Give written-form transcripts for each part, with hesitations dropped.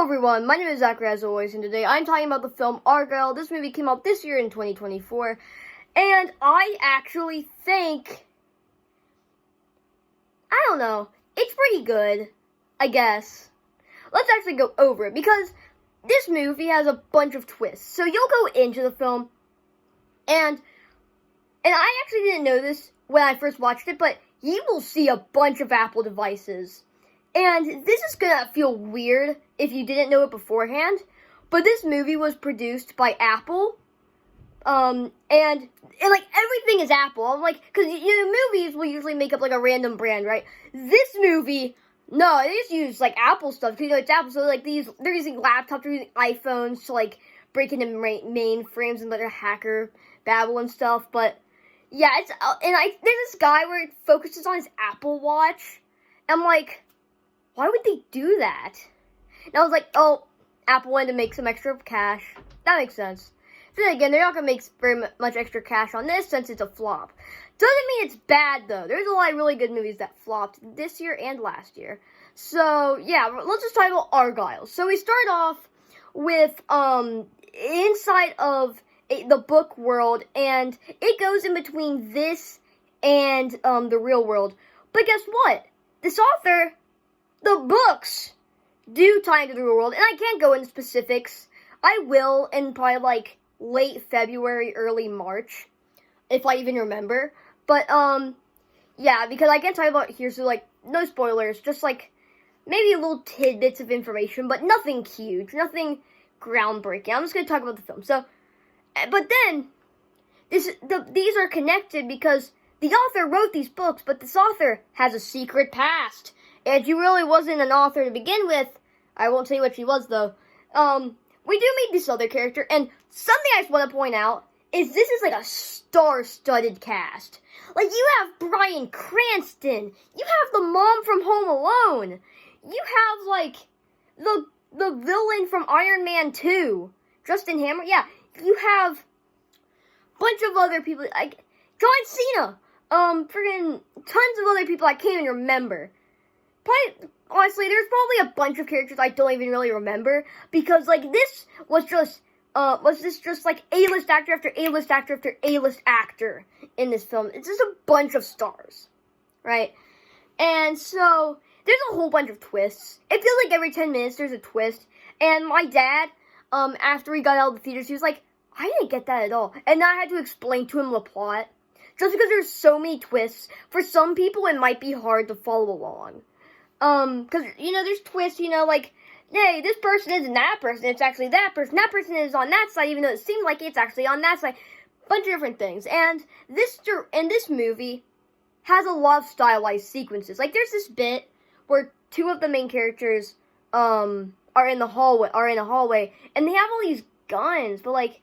everyone, my name is Zachary as always, and today I'm talking about the film Argylle. This movie came out this year in 2024, and I actually think, I don't know, it's pretty good, I guess. Let's actually go over it, because this movie has a bunch of twists. So you'll go into the film, and I actually didn't know this when I first watched it, but you will see a bunch of Apple devices. And this is gonna feel weird if you didn't know it beforehand, but this movie was produced by Apple, and like everything is Apple. I'm like, cause movies will usually make up like a random brand, right? This movie, no, they just use like Apple stuff, cause it's Apple, so like they're using laptops, they're using iPhones to like break into mainframes and let a hacker babble and stuff, but yeah, there's this guy where it focuses on his Apple Watch, and I'm like, why would they do that? And I was like, oh, Apple wanted to make some extra cash. That makes sense. So then again, they're not going to make very much extra cash on this since it's a flop. Doesn't mean it's bad, though. There's a lot of really good movies that flopped this year and last year. So, yeah, let's just talk about Argylle. So we start off with inside of the book world, and it goes in between this and the real world. But guess what? This author, the books do tie into the real world, and I can't go into specifics. I will in probably like late February, early March, if I even remember. But yeah, because I can't talk about it here, so like no spoilers, just like maybe little tidbits of information, but nothing huge, nothing groundbreaking. I'm just gonna talk about the film. So, but then these are connected because the author wrote these books, but this author has a secret past. And she really wasn't an author to begin with. I won't say what she was, though. We do meet this other character, and something I just want to point out is this is like a star-studded cast. Like, you have Bryan Cranston. You have the mom from Home Alone. You have, like, the villain from Iron Man 2. Justin Hammer. Yeah, you have a bunch of other people. Like, John Cena. Friggin' tons of other people I can't even remember. But honestly, there's probably a bunch of characters I don't even really remember, because like this was just like A-list actor after A-list actor after A-list actor in this film. It's just a bunch of stars, right? And so there's a whole bunch of twists. It feels like every 10 minutes there's a twist. And my dad, after he got out of the theaters, he was like, I didn't get that at all. And I had to explain to him the plot, just because there's so many twists. For some people, it might be hard to follow along. Because, there's twists, like, hey, this person isn't that person, it's actually that person is on that side, even though it seemed like it's actually on that side. Bunch of different things. And this movie has a lot of stylized sequences. Like, there's this bit where two of the main characters, are in a hallway, and they have all these guns, but, like,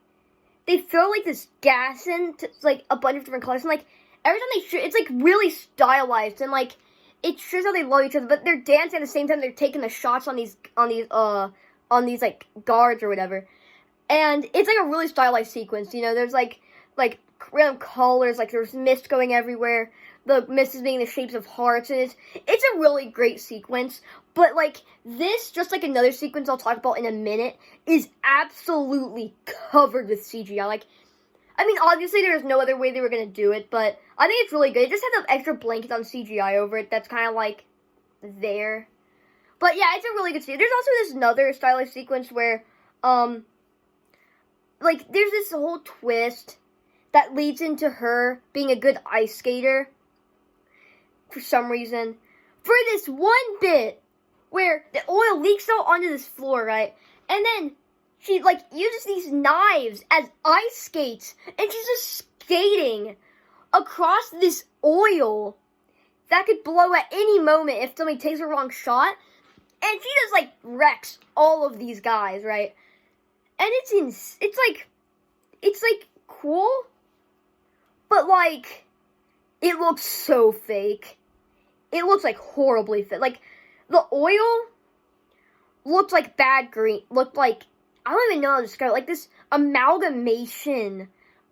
they throw, like, this gas into, like, a bunch of different colors, and, like, every time they shoot, it's, like, really stylized, and, like, it shows how they love each other, but they're dancing at the same time they're taking the shots on these like guards or whatever. And it's like a really stylized sequence, there's like random colors, like there's mist going everywhere. The mist is being the shapes of hearts, and it's a really great sequence. But like this, just like another sequence I'll talk about in a minute, is absolutely covered with CGI. Like, I mean, obviously, there's no other way they were going to do it, but I think it's really good. It just has an extra blanket on CGI over it that's kind of, like, there. But, yeah, it's a really good scene. There's also this another stylish sequence where, like, there's this whole twist that leads into her being a good ice skater for some reason. For this one bit where the oil leaks out onto this floor, right? And then she, like, uses these knives as ice skates, and she's just skating across this oil that could blow at any moment if somebody takes a wrong shot. And she just, like, wrecks all of these guys, right? And it's like, cool, but, like, it looks so fake. It looks, like, horribly fake. Like, the oil looked like bad green, looked like, I don't even know how to describe it, like this amalgamation,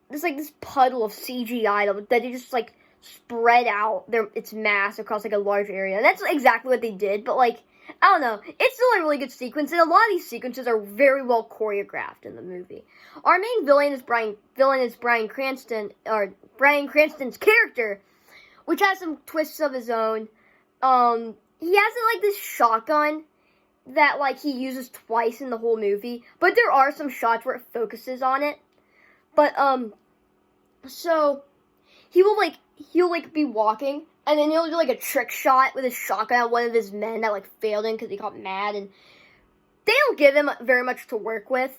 this puddle of CGI that they just, like, spread out its mass across, like, a large area. And that's exactly what they did, but, like, I don't know. It's still a really good sequence, and a lot of these sequences are very well choreographed in the movie. Our main villain is Bryan Cranston, or Bryan Cranston's character, which has some twists of his own. He has like this shotgun that like he uses twice in the whole movie, but there are some shots where it focuses on it. But so he'll be walking, and then he'll do like a trick shot with his shotgun at one of his men that like failed him because he got mad, and they don't give him very much to work with.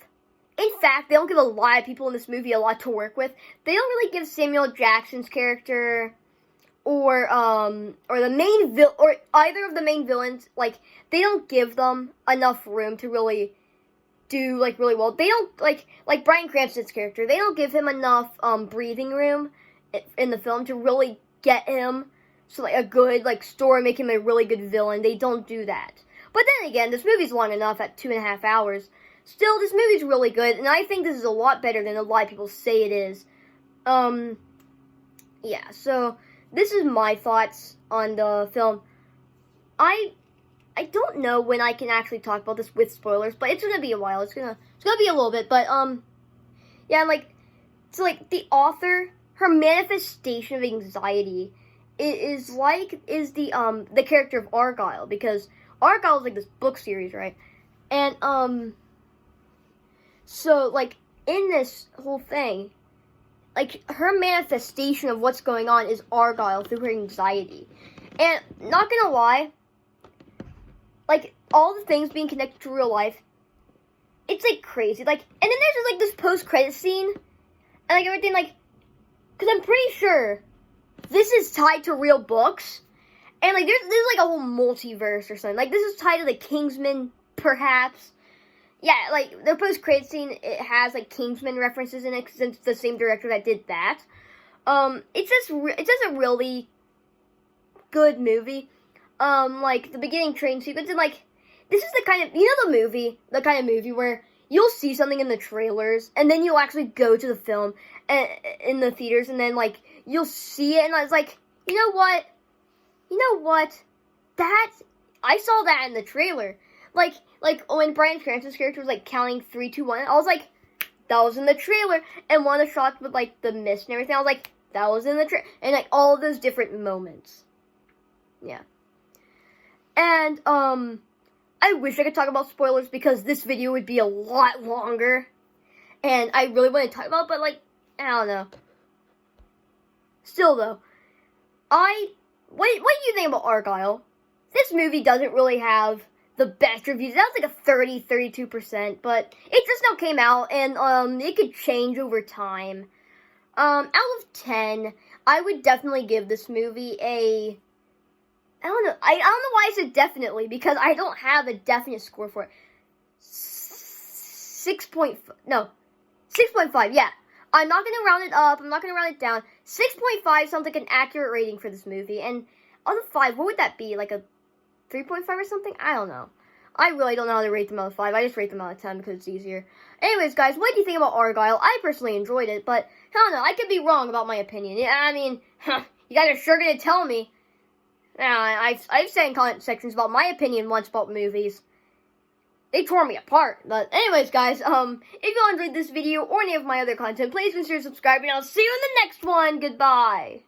In fact, they don't give a lot of people in this movie a lot to work with. They don't really give Samuel Jackson's character or the main or either of the main villains, like, they don't give them enough room to really do like really well. They don't like Bryan Cranston's character. They don't give him enough breathing room in the film to really get him so like a good like story, make him a really good villain. They don't do that. But then again, this movie's long enough at 2.5 hours. Still, this movie's really good, and I think this is a lot better than a lot of people say it is. Yeah, so this is my thoughts on the film. I don't know when I can actually talk about this with spoilers, but it's gonna be a while. It's gonna be a little bit, but yeah, like, so like the author, her manifestation of anxiety is the character of Argylle, because Argylle is like this book series, right? And so like in this whole thing, like her manifestation of what's going on is Argylle through her anxiety. And not gonna lie, like all the things being connected to real life, it's like crazy. Like, and then there's just like this post-credit scene, and like everything, like, because I'm pretty sure this is tied to real books, and like there's like a whole multiverse or something. Like this is tied to the Kingsman, perhaps. Yeah, like the post-credit scene, it has like Kingsman references in it since it's the same director that did that. It's just a really good movie. Like the beginning train sequence, and like this is the kind of kind of movie where you'll see something in the trailers, and then you'll actually go to the film in the theaters, and then like you'll see it, and I was like, you know what, that I saw that in the trailer. Like when Bryan Cranston's character was like counting 3, 2, 1, I was like, that was in the trailer. And one of the shots with like the mist and everything, I was like, that was in the trailer. And like all of those different moments. Yeah. And I wish I could talk about spoilers because this video would be a lot longer. And I really want to talk about it, but like, I don't know. Still though, what do you think about Argylle? This movie doesn't really have the best reviews. That was like a 32%, but it just now came out, and it could change over time. Out of 10, I would definitely give this movie a, I don't know why I said definitely, because I don't have a definite score for it. 6.5, yeah. I'm not going to round it up, I'm not going to round it down. 6.5 sounds like an accurate rating for this movie, and out of 5, what would that be? Like a 3.5 or something? I don't know. I really don't know how to rate them out of 5. I just rate them out of 10 because it's easier. Anyways, guys, what do you think about Argylle? I personally enjoyed it, but I don't know. I could be wrong about my opinion. Yeah, I mean, you guys are sure going to tell me. I've said in comment sections about my opinion once about movies. They tore me apart. But anyways, guys, if you enjoyed this video or any of my other content, please consider subscribing. I'll see you in the next one. Goodbye.